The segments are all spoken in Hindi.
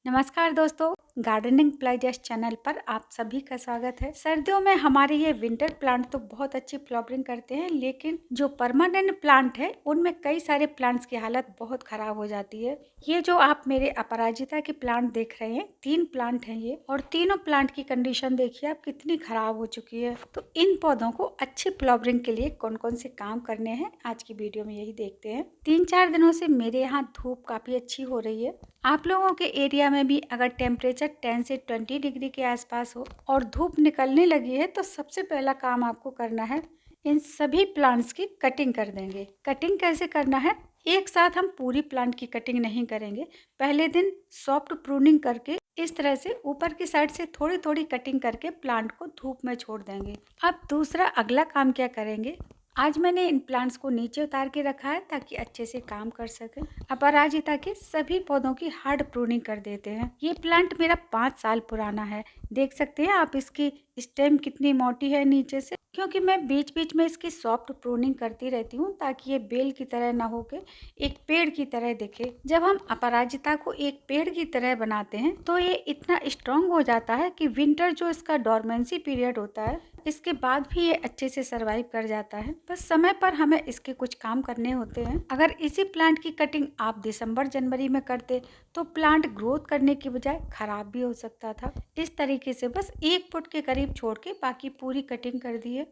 नमस्कार दोस्तों, गार्डनिंग प्लेजर्स चैनल पर आप सभी का स्वागत है। सर्दियों में हमारे ये विंटर प्लांट तो बहुत अच्छी फ्लावरिंग करते हैं, लेकिन जो परमानेंट प्लांट है उनमें कई सारे प्लांट्स की हालत बहुत खराब हो जाती है। ये जो आप मेरे अपराजिता के प्लांट देख रहे हैं, 3 प्लांट हैं ये, और तीनों प्लांट की कंडीशन देखिए आप कितनी खराब हो चुकी है। तो इन पौधों को अच्छी फ्लावरिंग के लिए कौन कौन से काम करने हैं आज की वीडियो में यही देखते हैं। 3-4 दिनों से मेरे यहाँ धूप काफी अच्छी हो रही है। आप लोगों के एरिया में भी अगर टेम्परेचर 10 से 20 डिग्री के आसपास हो और धूप निकलने लगी है तो सबसे पहला काम आपको करना है, इन सभी प्लांट्स की कटिंग कर देंगे। कटिंग कैसे करना है, एक साथ हम पूरी प्लांट की कटिंग नहीं करेंगे। पहले दिन सॉफ्ट प्रूनिंग करके इस तरह से ऊपर की साइड से थोड़ी थोड़ी कटिंग करके प्लांट को धूप में छोड़ देंगे। अब दूसरा अगला काम क्या करेंगे, आज मैंने इन प्लांट्स को नीचे उतार के रखा है ताकि अच्छे से काम कर सके। अपराजिता के सभी पौधों की हार्ड प्रूनिंग कर देते हैं। ये प्लांट मेरा 5 साल पुराना है, देख सकते हैं आप इसकी स्टेम कितनी मोटी है नीचे से, क्योंकि मैं बीच बीच में इसकी सॉफ्ट प्रूनिंग करती रहती हूँ ताकि ये बेल की तरह ना होके एक पेड़ की तरह दिखे। जब हम अपराजिता को एक पेड़ की तरह बनाते हैं तो ये इतना स्ट्रांग हो जाता है कि विंटर जो इसका डोरमेंसी पीरियड होता है, इसके बाद भी ये अच्छे से सरवाइव कर जाता है। बस समय पर हमें इसके कुछ काम करने होते हैं। अगर इसी प्लांट की कटिंग आप दिसंबर जनवरी में करते तो प्लांट ग्रोथ करने की बजाय खराब भी हो सकता था। इस तरीके से बस 1 फुट के करीब छोड़ के बाकी पूरी कटिंग कर दी है।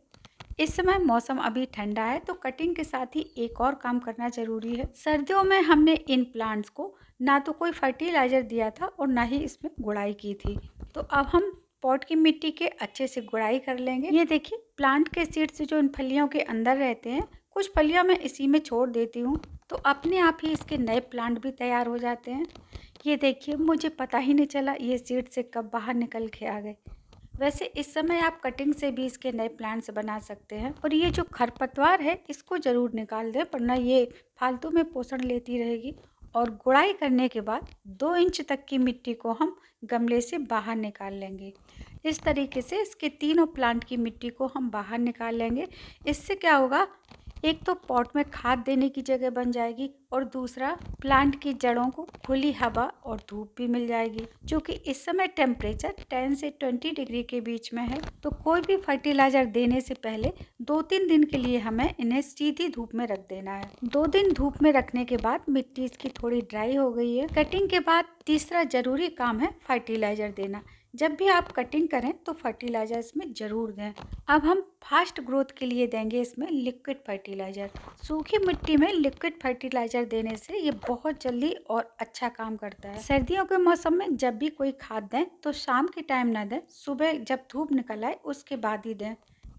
इस समय मौसम अभी ठंडा है तो कटिंग के साथ ही एक और काम करना जरूरी है। सर्दियों में हमने इन प्लांट्स को ना तो कोई फर्टिलाइजर दिया था और ना ही इसमें गुड़ाई की थी। तो अब हम पॉट की मिट्टी के अच्छे से गुड़ाई कर लेंगे। ये देखिए प्लांट के सीड्स जो इन फलियों के अंदर रहते हैं, कुछ फलियां मैं इसी में छोड़ देती हूँ तो अपने आप ही इसके नए प्लांट भी तैयार हो जाते हैं। ये देखिए मुझे पता ही नहीं चला ये सीड से कब बाहर निकल के आ गए। वैसे इस समय आप कटिंग से भी इसके नए प्लांट्स बना सकते हैं। और ये जो खरपतवार है इसको ज़रूर निकाल दें, वरना ये फालतू में पोषण लेती रहेगी। और गुड़ाई करने के बाद 2 इंच तक की मिट्टी को हम गमले से बाहर निकाल लेंगे। इस तरीके से इसके तीनों प्लांट की मिट्टी को हम बाहर निकाल लेंगे। इससे क्या होगा, एक तो पॉट में खाद देने की जगह बन जाएगी और दूसरा प्लांट की जड़ों को खुली हवा और धूप भी मिल जाएगी। जो कि इस समय टेम्परेचर 10 से 20 डिग्री के बीच में है, तो कोई भी फर्टिलाइजर देने से पहले 2-3 दिन के लिए हमें इन्हें सीधी धूप में रख देना है। 2 दिन धूप में रखने के बाद मिट्टी इसकी थोड़ी ड्राई हो गई है। कटिंग के बाद तीसरा जरूरी काम है फर्टिलाइजर देना। जब भी आप कटिंग करें तो फर्टिलाइजर इसमें जरूर दें। अब हम फास्ट ग्रोथ के लिए देंगे इसमें लिक्विड फर्टिलाइजर। सूखी मिट्टी में लिक्विड फर्टिलाइजर देने से ये बहुत जल्दी और अच्छा काम करता है। सर्दियों के मौसम में जब भी कोई खाद दें तो शाम के टाइम ना दें, सुबह जब धूप निकल आए उसके बाद ही दें।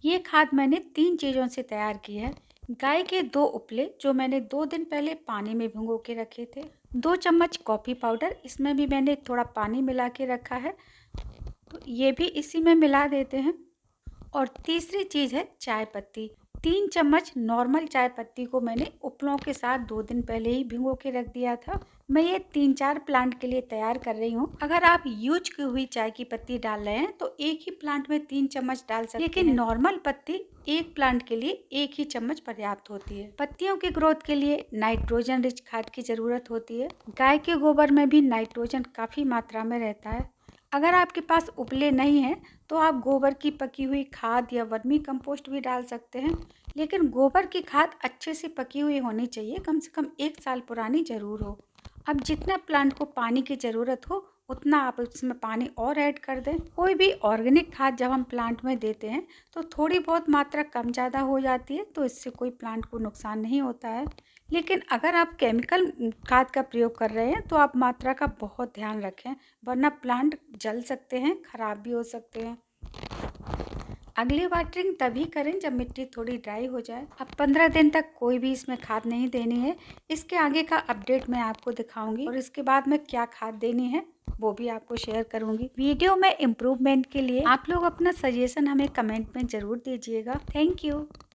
ये खाद मैंने 3 चीज़ों से तैयार की है। गाय के 2 उपले जो मैंने 2 दिन पहले पानी में भिगो के रखे थे, 2 चम्मच कॉफ़ी पाउडर, इसमें भी मैंने थोड़ा पानी मिला के रखा है तो ये भी इसी में मिला देते हैं। और तीसरी चीज़ है चाय पत्ती। 3 चम्मच नॉर्मल चाय पत्ती को मैंने उपलों के साथ 2 दिन पहले ही भिगो के रख दिया था। मैं ये 3-4 प्लांट के लिए तैयार कर रही हूँ। अगर आप यूज की हुई चाय की पत्ती डाल रहे हैं तो एक ही प्लांट में 3 चम्मच डाल सकते हैं, लेकिन नॉर्मल पत्ती एक प्लांट के लिए 1 ही चम्मच पर्याप्त होती है। पत्तियों की ग्रोथ के लिए नाइट्रोजन रिच खाद की जरूरत होती है। गाय के गोबर में भी नाइट्रोजन काफ़ी मात्रा में रहता है। अगर आपके पास उपले नहीं हैं तो आप गोबर की पकी हुई खाद या वर्मी कंपोस्ट भी डाल सकते हैं, लेकिन गोबर की खाद अच्छे से पकी हुई होनी चाहिए, कम से कम 1 साल पुरानी ज़रूर हो। अब जितना प्लांट को पानी की ज़रूरत हो उतना आप इसमें पानी और ऐड कर दें। कोई भी ऑर्गेनिक खाद जब हम प्लांट में देते हैं तो थोड़ी बहुत मात्रा कम ज़्यादा हो जाती है, तो इससे कोई प्लांट को नुकसान नहीं होता है। लेकिन अगर आप केमिकल खाद का प्रयोग कर रहे हैं तो आप मात्रा का बहुत ध्यान रखें, वरना प्लांट जल सकते हैं, खराब भी हो सकते हैं। अगली वाटरिंग तभी करें जब मिट्टी थोड़ी ड्राई हो जाए। अब 15 दिन तक कोई भी इसमें खाद नहीं देनी है। इसके आगे का अपडेट मैं आपको दिखाऊंगी और इसके बाद में क्या खाद देनी है वो भी आपको शेयर करूंगी। वीडियो में इम्प्रूवमेंट के लिए आप लोग अपना सजेशन हमें कमेंट में ज़रूर दीजिएगा। Thank you.